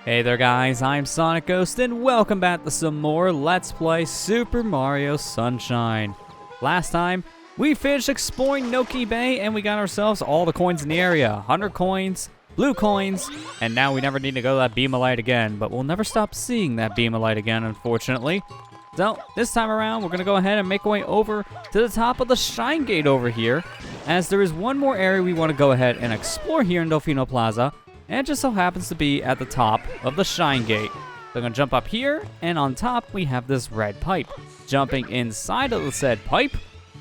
Hey there guys, I'm SonicGhost and welcome back to some more Let's Play Super Mario Sunshine. Last time, we finished exploring Noki Bay and we got ourselves all the coins in the area. 100 coins, blue coins, and now we never need to go to that beam of light again, but we'll never stop seeing that beam of light again, unfortunately. So, this time around, we're going to go ahead and make our way over to the top of the Shine Gate over here, as there is one more area we want to go ahead and explore here in Delfino Plaza. And it just so happens to be at the top of the Shine Gate. So I'm going to jump up here, and on top we have this red pipe. Jumping inside of the said pipe,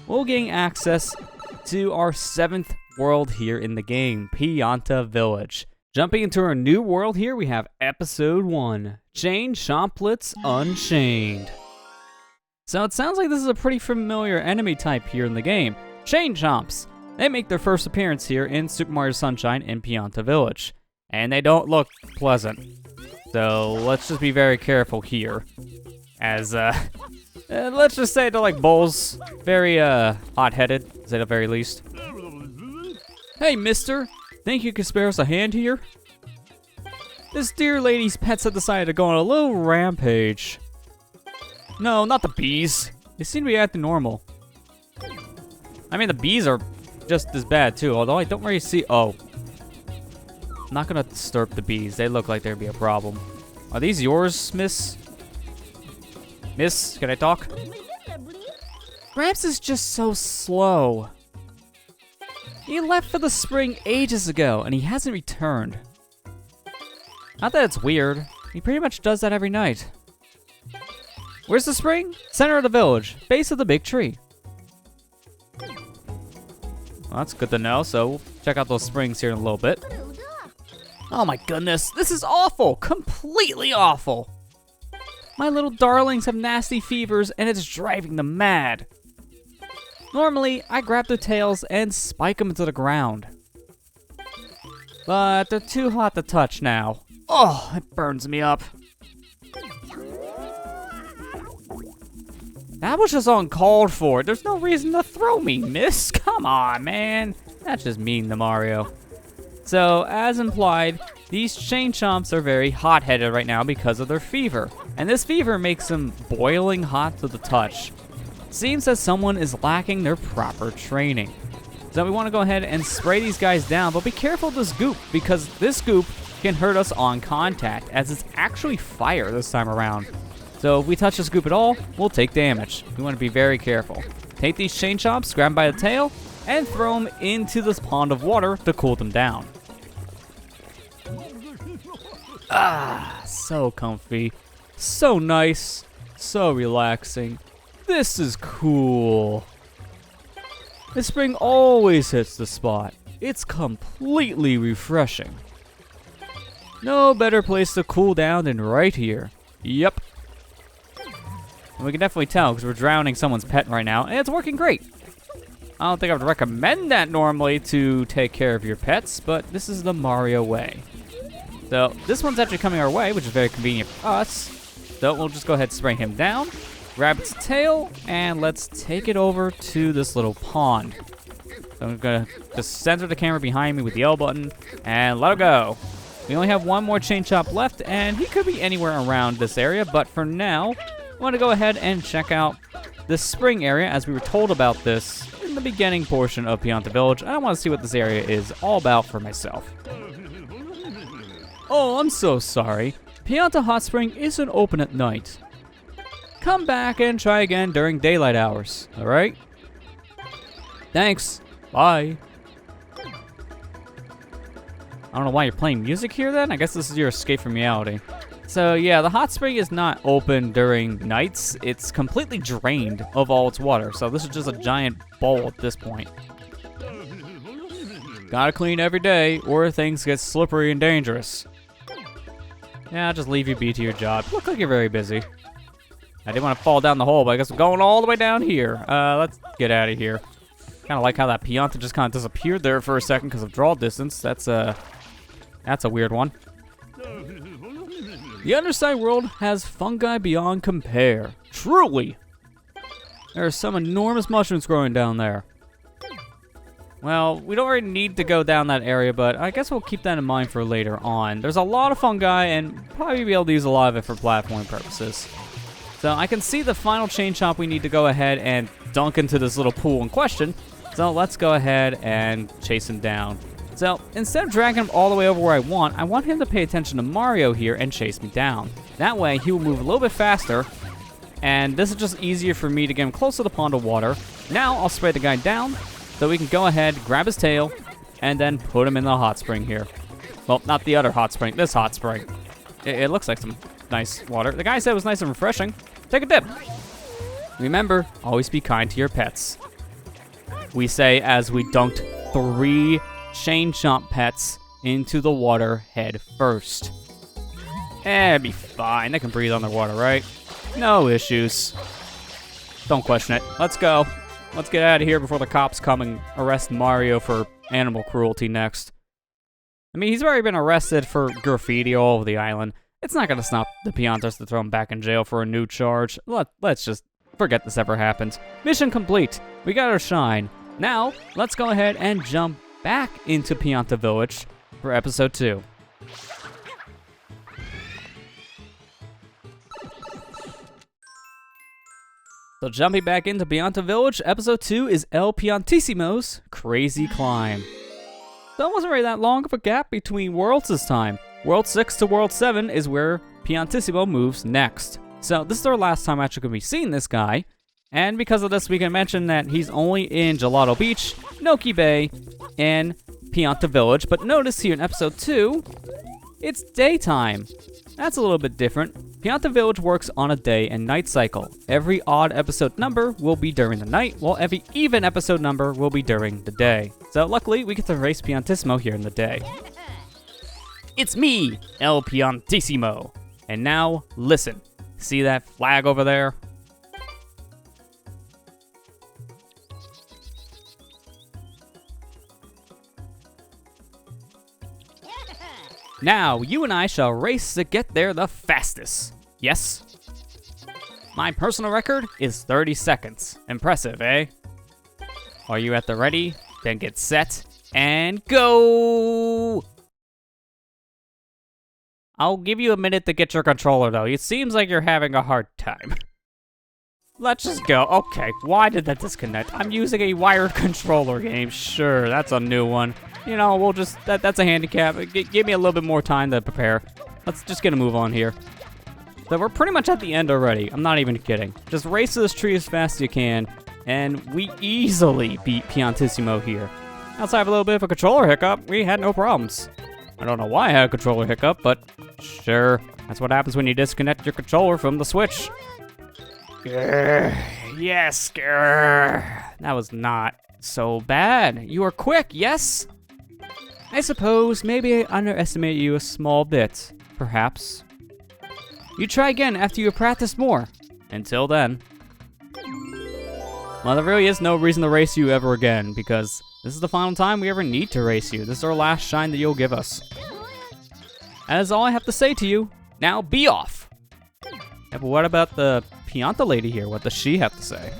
we'll gain access to our 7th world here in the game, Pianta Village. Jumping into our new world here, we have Episode 1, Chain Chomplets Unchained. So it sounds like this is a pretty familiar enemy type here in the game, Chain Chomps. They make their first appearance here in Super Mario Sunshine in Pianta Village. And they don't look pleasant. So let's just be very careful here. As, let's just say they're like bulls. Very, hot-headed, to say the very least. Hey, mister. Think you could spare us a hand here? This dear lady's pets have decided to go on a little rampage. No, not the bees. They seem to be acting normal. I mean, the bees are just as bad, too. Although I don't really see... Oh. I'm not gonna disturb the bees. They look like there'd be a problem. Are these yours, miss? Miss, can I talk? Gramps is just so slow. He left for the spring ages ago, and he hasn't returned. Not that it's weird. He pretty much does that every night. Where's the spring? Center of the village. Base of the big tree. Well, that's good to know, so we'll check out those springs here in a little bit. Oh my goodness, this is awful, completely awful. My little darlings have nasty fevers and it's driving them mad. Normally, I grab their tails and spike them into the ground. But they're too hot to touch now. Oh, it burns me up. That was just uncalled for. There's no reason to throw me, miss. Come on, man. That's just mean to Mario. So, as implied, these Chain Chomps are very hot-headed right now because of their fever. And this fever makes them boiling hot to the touch. Seems that someone is lacking their proper training. So we want to go ahead and spray these guys down, but be careful of this goop, because this goop can hurt us on contact, as it's actually fire this time around. So if we touch this goop at all, we'll take damage. We want to be very careful. Take these Chain Chomps, grab them by the tail, and throw them into this pond of water to cool them down. Ah, so comfy, so nice, so relaxing. This is cool. The spring always hits the spot. It's completely refreshing. No better place to cool down than right here. Yep. And we can definitely tell because we're drowning someone's pet right now, and it's working great. I don't think I would recommend that normally to take care of your pets, but this is the Mario way. So this one's actually coming our way, which is very convenient for us. So we'll just go ahead and spray him down, grab its tail, and let's take it over to this little pond. So I'm gonna just center the camera behind me with the L button and let it go. We only have one more Chain Chomp left, and he could be anywhere around this area, but for now, I want to go ahead and check out this spring area, as we were told about this in the beginning portion of Pianta Village. I want to see what this area is all about for myself. Oh, I'm so sorry. Pianta Hot Spring isn't open at night. Come back and try again during daylight hours, alright? Thanks. Bye. I don't know why you're playing music here then. I guess this is your escape from reality. So yeah, the hot spring is not open during nights. It's completely drained of all its water. So this is just a giant bowl at this point. Gotta clean every day or things get slippery and dangerous. Yeah, I'll just leave you be to your job. Look like you're very busy. I didn't want to fall down the hole, but I guess I'm going all the way down here. Let's get out of here. Kind of like how that Pianta just kind of disappeared there for a second because of draw distance. That's a weird one. The underside world has fungi beyond compare. Truly! There are some enormous mushrooms growing down there. Well, we don't really need to go down that area, but I guess we'll keep that in mind for later on. There's a lot of fungi, and probably be able to use a lot of it for platforming purposes. So I can see the final chain chomp we need to go ahead and dunk into this little pool in question. So let's go ahead and chase him down. So instead of dragging him all the way over where I want him to pay attention to Mario here and chase me down. That way, he will move a little bit faster, and this is just easier for me to get him close to the pond of water. Now I'll spray the guy down, so we can go ahead, grab his tail, and then put him in the hot spring here. Well, not the other hot spring, this hot spring. It looks like some nice water. The guy said it was nice and refreshing. Take a dip. Remember, always be kind to your pets. We say as we dunked 3 chain chomp pets into the water head first. It'd be fine. They can breathe underwater, right? No issues. Don't question it. Let's go. Let's get out of here before the cops come and arrest Mario for animal cruelty next. I mean, he's already been arrested for graffiti all over the island. It's not going to stop the Piantas to throw him back in jail for a new charge. Let's just forget this ever happened. Mission complete. We got our shine. Now, let's go ahead and jump back into Pianta Village for episode 2. So jumping back into Pianta Village, episode 2 is El Piantissimo's Crazy Climb. So it wasn't really that long of a gap between worlds this time. World 6 to World 7 is where Piantissimo moves next. So this is our last time actually going to be seeing this guy. And because of this, we can mention that he's only in Gelato Beach, Noki Bay, and Pianta Village. But notice here in episode 2, it's daytime. That's a little bit different. Pianta Village works on a day and night cycle. Every odd episode number will be during the night, while every even episode number will be during the day. So luckily, we get to race Piantissimo here in the day. It's me, El Piantissimo. And now, listen. See that flag over there? Now, you and I shall race to get there the fastest. Yes? My personal record is 30 seconds. Impressive, eh? Are you at the ready? Then get set and go! I'll give you a minute to get your controller, though. It seems like you're having a hard time. Let's just go. Okay, why did that disconnect? I'm using a wired controller game. Sure, that's a new one. You know, we'll just, that's a handicap. Give me a little bit more time to prepare. Let's just get a move on here. So we're pretty much at the end already. I'm not even kidding. Just race to this tree as fast as you can, and we easily beat Piantissimo here. Outside of a little bit of a controller hiccup, we had no problems. I don't know why I had a controller hiccup, but sure. That's what happens when you disconnect your controller from the Switch. Yes, that was not so bad. You are quick, yes? I suppose maybe I underestimated you a small bit, perhaps. You try again after you practice more. Until then. Well, there really is no reason to race you ever again, because this is the final time we ever need to race you. This is our last shine that you'll give us. That is all I have to say to you. Now be off! Yeah, but what about the Pianta lady here? What does she have to say?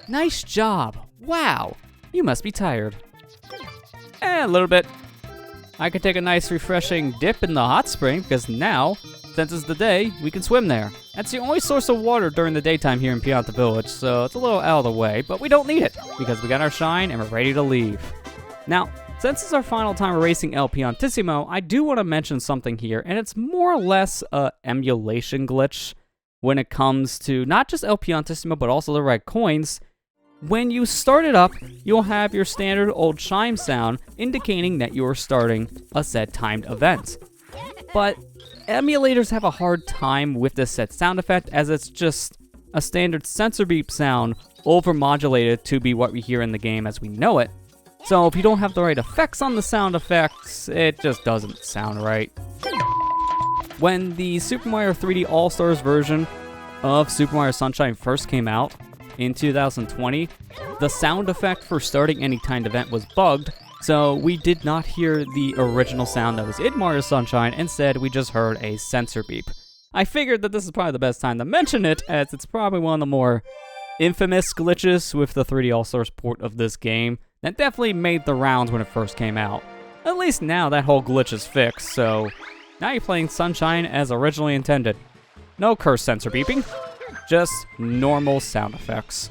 Nice job. Wow. You must be tired. A little bit. I could take a nice refreshing dip in the hot spring because now, since it's the day, we can swim there. That's the only source of water during the daytime here in Pianta Village, so it's a little out of the way, but we don't need it because we got our shine and we're ready to leave. Now, since it's our final time racing El Piantissimo, I do want to mention something here, and it's more or less a emulation glitch when it comes to not just El Piantissimo, but also the red coins. When you start it up, you'll have your standard old chime sound indicating that you are starting a set timed event. But emulators have a hard time with this set sound effect as it's just a standard sensor beep sound overmodulated to be what we hear in the game as we know it. So if you don't have the right effects on the sound effects, it just doesn't sound right. When the Super Mario 3D All-Stars version of Super Mario Sunshine first came out, in 2020, the sound effect for starting any timed event was bugged, so we did not hear the original sound that was in Mario Sunshine. Instead, we just heard a sensor beep. I figured that this is probably the best time to mention it, as it's probably one of the more infamous glitches with the 3D All-Stars port of this game. That definitely made the rounds when it first came out. At least now that whole glitch is fixed, so now you're playing Sunshine as originally intended. No curse sensor beeping, just normal sound effects.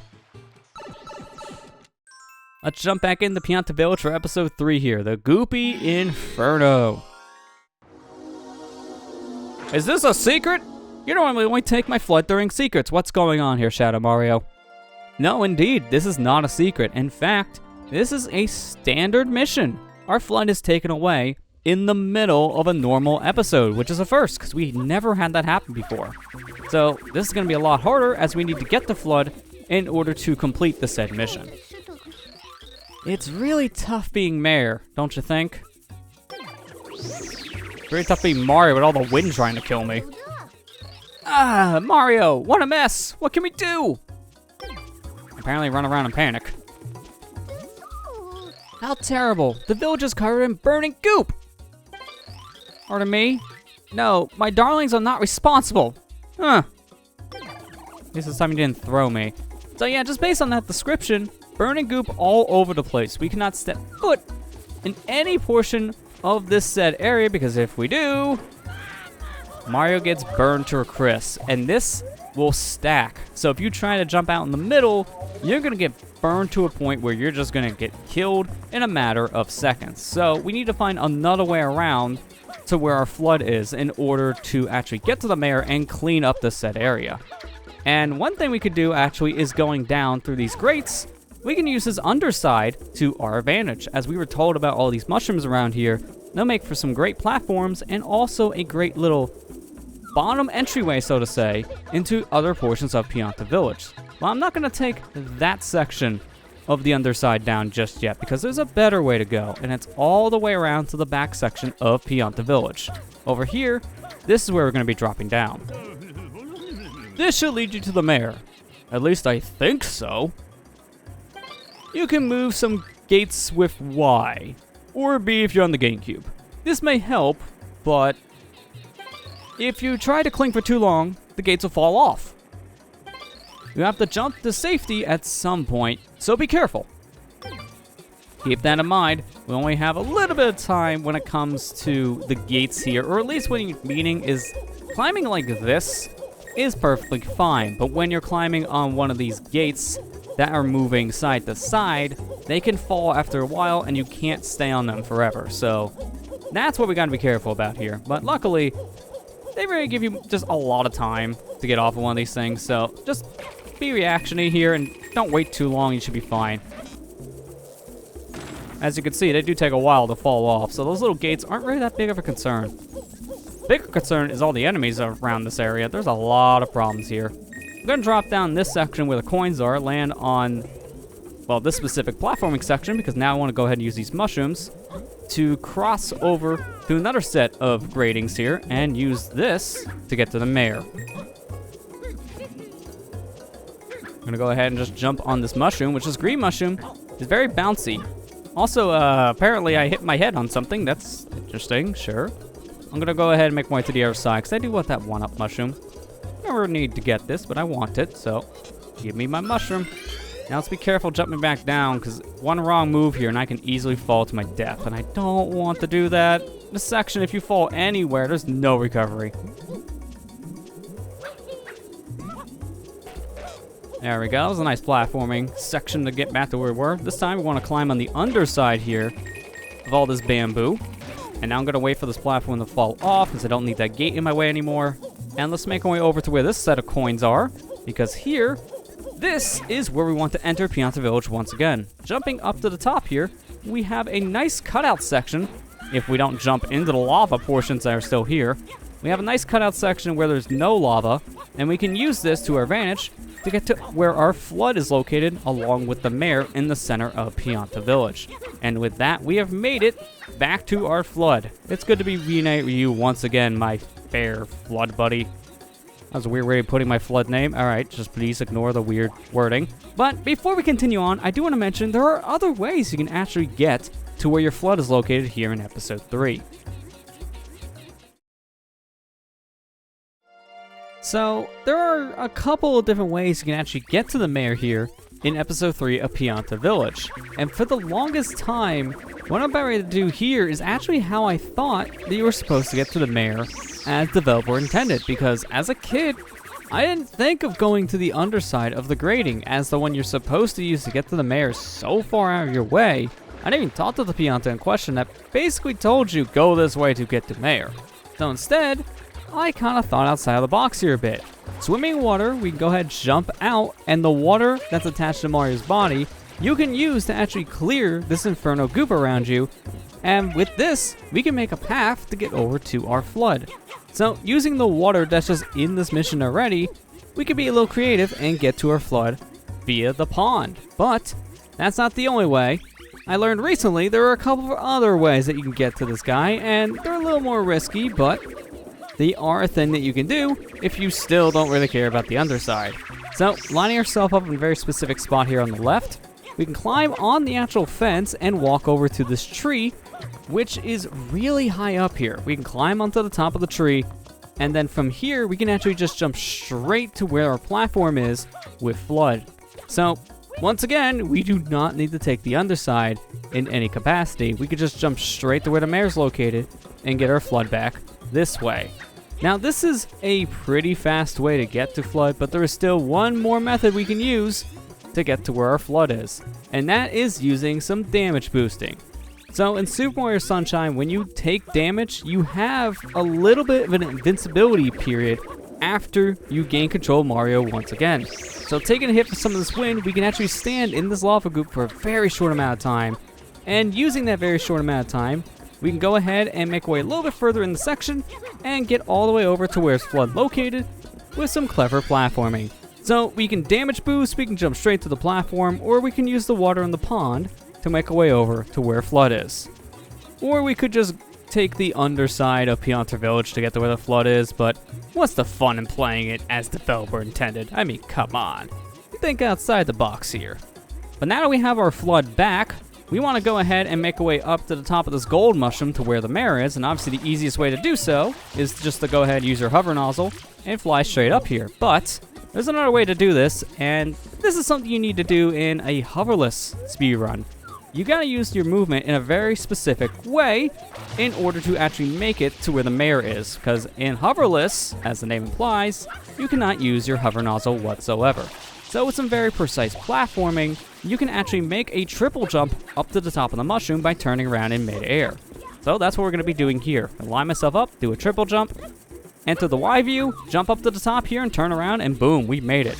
Let's jump back into Pianta Village for episode 3 here, the Goopy Inferno. Is this a secret? You normally only take my F.L.U.D. during secrets. What's going on here, Shadow Mario? No, indeed, this is not a secret. In fact, this is a standard mission. Our F.L.U.D. is taken away in the middle of a normal episode, which is a first, because we never had that happen before. So, this is going to be a lot harder, as we need to get the F.L.U.D. in order to complete the said mission. It's really tough being Mayor, don't you think? Very tough being Mario with all the wind trying to kill me. Ah, Mario, what a mess! What can we do? Apparently run around and panic. How terrible! The village is covered in burning goop! Pardon me? No, my darlings are not responsible. Huh. At least this time you didn't throw me. So yeah, just based on that description, burning goop all over the place. We cannot step foot in any portion of this said area, because if we do, Mario gets burned to a crisp, and this will stack. So if you try to jump out in the middle, you're gonna get burned to a point where you're just gonna get killed in a matter of seconds. So we need to find another way around to where our F.L.U.D. is in order to actually get to the mayor and clean up the said area. And one thing we could do actually is going down through these grates. We can use this underside to our advantage. As we were told about all these mushrooms around here, they'll make for some great platforms and also a great little bottom entryway, so to say, into other portions of Pianta Village. Well, I'm not going to take that section of the underside down just yet, because there's a better way to go, and it's all the way around to the back section of Pianta Village. Over here, this is where we're going to be dropping down. This should lead you to the mayor. At least I think so. You can move some gates with Y, or B if you're on the GameCube. This may help, but if you try to cling for too long, the gates will fall off. You have to jump to safety at some point, so be careful. Keep that in mind. We only have a little bit of time when it comes to the gates here, or at least what you're meaning is climbing like this is perfectly fine, but when you're climbing on one of these gates that are moving side to side, they can fall after a while and you can't stay on them forever. So that's what we gotta be careful about here. But luckily, they really give you just a lot of time to get off of one of these things. So just be reactionary here and don't wait too long, you should be fine. As you can see, they do take a while to fall off, so those little gates aren't really that big of a concern. Bigger concern is all the enemies around this area. There's a lot of problems here. I'm gonna drop down this section where the coins are, land on, well, this specific platforming section, because now I want to go ahead and use these mushrooms to cross over to another set of gratings here and use this to get to the mayor. I'm gonna go ahead and just jump on this mushroom, which is green mushroom. It's very bouncy. Also, apparently I hit my head on something. That's interesting, sure. I'm gonna go ahead and make my way to the other side, because I do want that one-up mushroom. Never need to get this, but I want it, so give me my mushroom. Now let's be careful jumping back down, because one wrong move here and I can easily fall to my death, and I don't want to do that. This section, if you fall anywhere, there's no recovery. There we go. That was a nice platforming section to get back to where we were. This time we want to climb on the underside here of all this bamboo. And now I'm going to wait for this platform to fall off, because I don't need that gate in my way anymore. And let's make our way over to where this set of coins are, because here, this is where we want to enter Pianta Village once again. Jumping up to the top here, we have a nice cutout section, if we don't jump into the lava portions that are still here. We have a nice cutout section where there's no lava, and we can use this to our advantage to get to where our F.L.U.D. is located, along with the mayor in the center of Pianta Village. And with that, we have made it back to our F.L.U.D. It's good to be reunited with you once again, my fair F.L.U.D. buddy. That was a weird way of putting my F.L.U.D. name. Alright, just please ignore the weird wording. But before we continue on, I do want to mention there are other ways you can actually get to where your F.L.U.D. is located here in Episode 3. So, there are a couple of different ways you can actually get to the mayor here in episode 3 of Pianta Village. And for the longest time, what I'm about ready to do here is actually how I thought that you were supposed to get to the mayor as developer intended, because as a kid, I didn't think of going to the underside of the grating as the one you're supposed to use to get to the mayor so far out of your way. I didn't even talk to the Pianta in question that basically told you go this way to get to mayor. So instead, I kind of thought outside of the box here a bit. Swimming water, we can go ahead and jump out, and the water that's attached to Mario's body, you can use to actually clear this inferno goop around you. And with this, we can make a path to get over to our F.L.U.D. So using the water that's just in this mission already, we can be a little creative and get to our F.L.U.D. via the pond. But that's not the only way. I learned recently there are a couple of other ways that you can get to this guy, and they're a little more risky, but they are a thing that you can do if you still don't really care about the underside. So, lining ourselves up in a very specific spot here on the left, we can climb on the actual fence and walk over to this tree, which is really high up here. We can climb onto the top of the tree, and then from here, we can actually just jump straight to where our platform is with F.L.U.D. So, once again, we do not need to take the underside in any capacity. We could just jump straight to where the mayor's located and get our F.L.U.D. back this way. Now, this is a pretty fast way to get to F.L.U.D, but there is still one more method we can use to get to where our F.L.U.D is, and that is using some damage boosting. So in Super Mario Sunshine, when you take damage, you have a little bit of an invincibility period after you gain control of Mario once again. So taking a hit for some of this wind, we can actually stand in this lava goop for a very short amount of time, and using that very short amount of time, we can go ahead and make our way a little bit further in the section and get all the way over to where's F.L.U.D located with some clever platforming. So we can damage boost, we can jump straight to the platform, or we can use the water in the pond to make our way over to where F.L.U.D is. Or we could just take the underside of Pianta Village to get to where the F.L.U.D is, but what's the fun in playing it as developer intended? I mean, come on. Think outside the box here. But now that we have our F.L.U.D back, we want to go ahead and make our way up to the top of this gold mushroom to where the mayor is, and obviously the easiest way to do so is just to go ahead and use your hover nozzle and fly straight up here. But there's another way to do this, and this is something you need to do in a hoverless speedrun. You gotta use your movement in a very specific way in order to actually make it to where the mayor is, because in hoverless, as the name implies, you cannot use your hover nozzle whatsoever. So with some very precise platforming, you can actually make a triple jump up to the top of the mushroom by turning around in mid-air. So that's what we're gonna be doing here. I'll line myself up, do a triple jump, enter the Y view, jump up to the top here and turn around, and boom, we made it.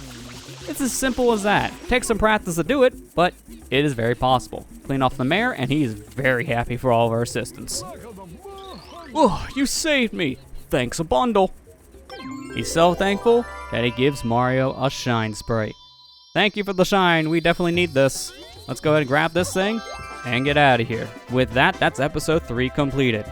It's as simple as that. Takes some practice to do it, but it is very possible. Clean off the mayor, and he is very happy for all of our assistance. Oh, you saved me. Thanks a bundle. He's so thankful that he gives Mario a shine spray. Thank you for the shine. We definitely need this. Let's go ahead and grab this thing and get out of here. With that, that's episode 3 completed.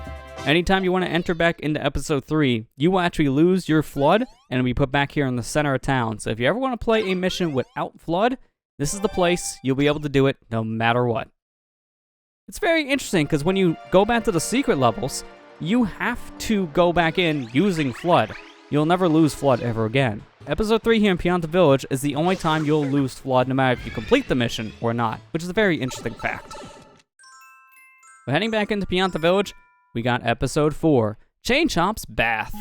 Anytime you want to enter back into episode 3, you will actually lose your F.L.U.D and it'll be put back here in the center of town. So if you ever want to play a mission without F.L.U.D, this is the place. You'll be able to do it no matter what. It's very interesting because when you go back to the secret levels, you have to go back in using F.L.U.D. You'll never lose F.L.U.D ever again. Episode 3 here in Pianta Village is the only time you'll lose F.L.U.D no matter if you complete the mission or not, which is a very interesting fact. But heading back into Pianta Village, we got episode 4, Chain Chomp's Bath.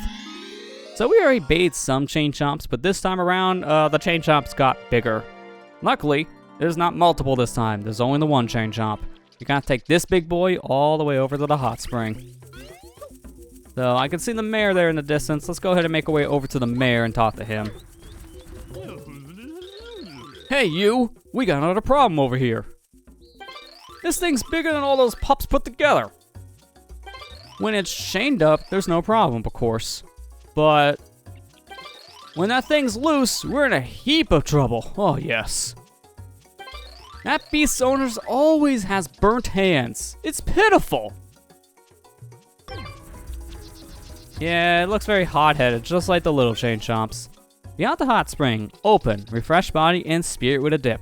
So we already bathed some Chain Chomps, but this time around, the Chain Chomps got bigger. Luckily, there's not multiple this time. There's only the one Chain Chomp. You gotta take this big boy all the way over to the hot spring. So I can see the mayor there in the distance. Let's go ahead and make our way over to the mayor and talk to him. Hey you, we got another problem over here. This thing's bigger than all those pups put together. When it's chained up, there's no problem, of course. But when that thing's loose, we're in a heap of trouble. Oh yes. That beast's owner always has burnt hands. It's pitiful. Yeah, it looks very hot-headed, just like the little Chain Chomps. Beyond the hot spring, open, refresh body, and spirit with a dip.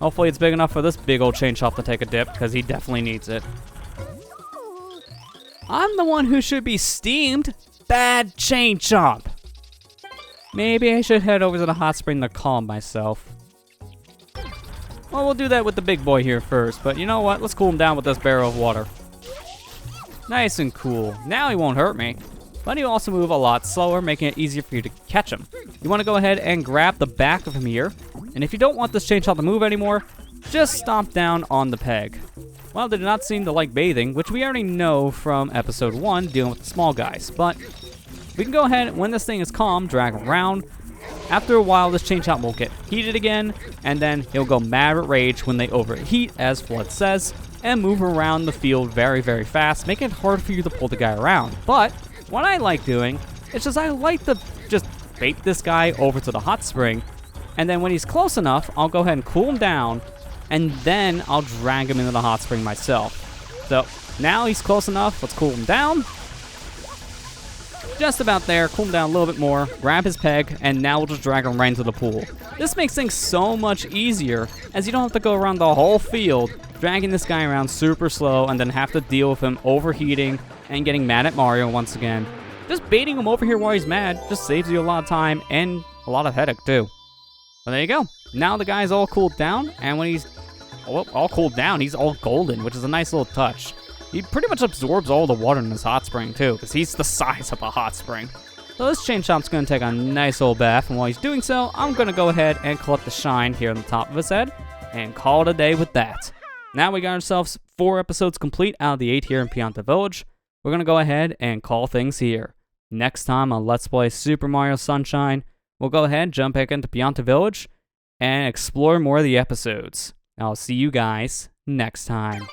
Hopefully it's big enough for this big old Chain Chomp to take a dip, because he definitely needs it. I'm the one who should be steamed. Bad Chain Chomp. Maybe I should head over to the hot spring to calm myself. Well, we'll do that with the big boy here first, but you know what? Let's cool him down with this barrel of water. Nice and cool. Now he won't hurt me. But he'll also move a lot slower, making it easier for you to catch him. You want to go ahead and grab the back of him here. And if you don't want this chain shot to move anymore, just stomp down on the peg. Well, they do not seem to like bathing, which we already know from episode 1, dealing with the small guys. But we can go ahead, when this thing is calm, drag him around. After a while, this chain shot will get heated again, and then he'll go mad at rage when they overheat, as F.L.U.D says, and move around the field very, very fast, making it hard for you to pull the guy around. But what I like doing is I like to just bait this guy over to the hot spring, and then when he's close enough, I'll go ahead and cool him down, and then I'll drag him into the hot spring myself. So now he's close enough, let's cool him down. Just about there, cool him down a little bit more, grab his peg, and now we'll just drag him right into the pool. This makes things so much easier, as you don't have to go around the whole field, dragging this guy around super slow, and then have to deal with him overheating and getting mad at Mario once again. Just baiting him over here while he's mad just saves you a lot of time and a lot of headache too. But there you go. Now the guy's all cooled down, and when he's all cooled down, he's all golden, which is a nice little touch. He pretty much absorbs all the water in his hot spring too, because he's the size of a hot spring. So this chain chomp's going to take a nice old bath, and while he's doing so, I'm going to go ahead and collect the shine here on the top of his head, and call it a day with that. Now we got ourselves 4 episodes complete out of the 8 here in Pianta Village. We're going to go ahead and call things here. Next time on Let's Play Super Mario Sunshine, we'll go ahead, jump back into Pianta Village, and explore more of the episodes. I'll see you guys next time.